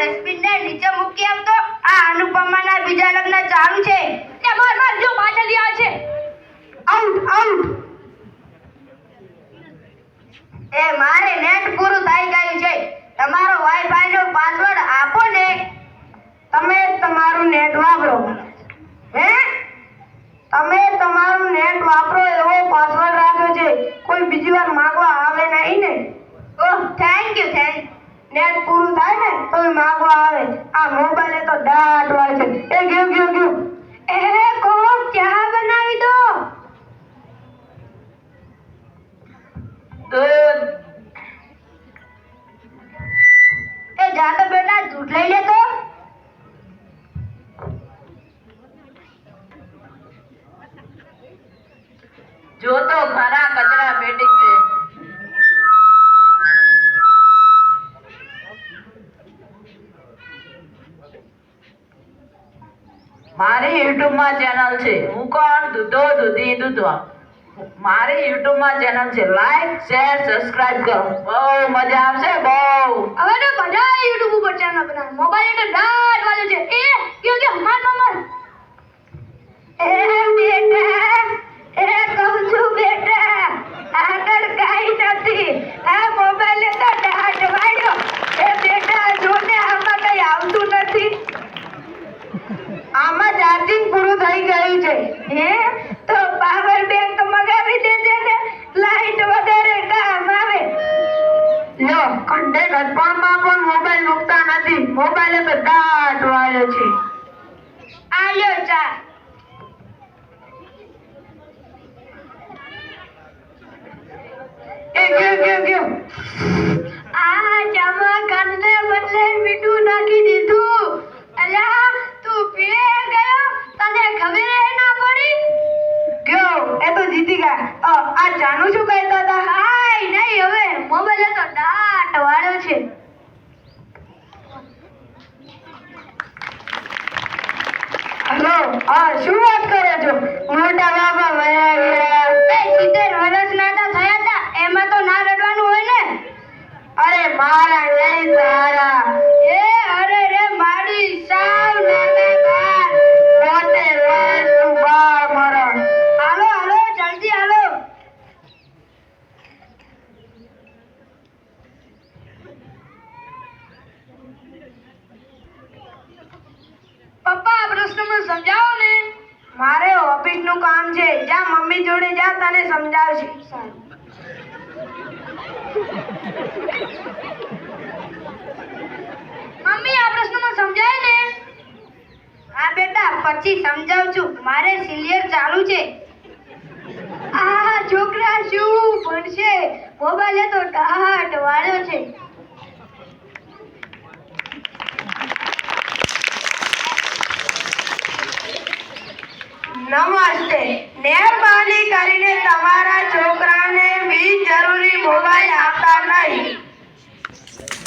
Dustbin ને નીચે મૂકી આવતો. આ અનુપમાના બીજા લગ્ન ચાલુ છે. એ માર જો પાછળ આ છે. Out out. એ મારે નેટ પૂરું થઈ ગયું છે. તમારો વાઈફાઈ નો પાસવર્ડ આપો ને. તમે તમારું નેટ વાપરો. હે? તમે તમારું નેટ વાપરો એવો પાસવર્ડ રાખ્યો છે. કોઈ બીજી વાર માંગવા આવે નહીં ને. ઓહ થેન્ક યુ. નેટ પૂરું થાય ને તો માંગવા આવે. આ મોબાઈલે તો દાટ વાળ છે. એ ગયો. એ કોક ચા બનાવી દો. એ જા તો બેટા દૂધ લઈ લે તો. જો તો ખરા કચરા પેટી છે. મારી YouTube માં ચેનલ છે. હું કોણ દૂધો દૂધી દૂધવા. મારી YouTube માં ચેનલ છે. લાઈક શેર સબસ્ક્રાઇબ કરો. બહુ મજા આવશે બહુ. હવે તો બધા YouTube ઉપર ચેનલ બનાવે. મોબાઈલ તો દાટ વાળો છે. એ ગયો માર. એ બેટા એ કહું છું બેટા આગળ કાઈ નથી. આ મોબાઈલે તો દાટ વાળ્યો. એ બેટા જોને આમાં કઈ આવતું નથી. આમાં ચાર્જિંગ પૂરું થઈ ગયું છે. હે તો પાવર બેંક મગાવી દેજે ને. લાઈટ વધારે કામ આવે. લો કંડે ગટપણમાં પણ મોબાઈલ મૂકતા નથી. મોબાઈલે તો દાટ વાળ્યો છે. આલ્યો ચા. એ ગયો. આ ચામાં કાનને બદલે મીઠું નાખી દીધું. અલ્યા તું પીએ ગયો તને ખબર ના પડી. ગયો એ તો જીતી ગયા. આ ચાનું શું કહેતા હતા? હાય નહીં હવે મોબાઈલ તો દાટ વાળ્યો છે. હેલો શું વાત કરો છો? મોટા બાબા વયા ગયા. 70 વર્ષના થયા હતા. એમાં તો ના રડવાનું હોય ને. અરે મારા નહીં તારા. એ અરે રે મારી સાવ નાના બાર. 70 વર્ષનું બાળ મરણ. હાલો જલ્દી હાલો. પપ્પા આ પ્રશ્નમાં સમજાવો ને. મારે ઓફિસનું કામ છે. જા મમ્મી જોડે જા તને સમજાવશે. મમ્મી આ પ્રશ્નમાં સમજાય ને. હા બેટા પછી સમજાવું છું. મારે સિલિયર ચાલુ છે. આ છોકરા શું ભણશે? મોબાઈલે તો દાટ વાળ્યો છે. નમસ્તે. મહેરબાની કરીને તમારા છોકરાને બિનજરૂરી મોબાઈલ આપતા નહીં.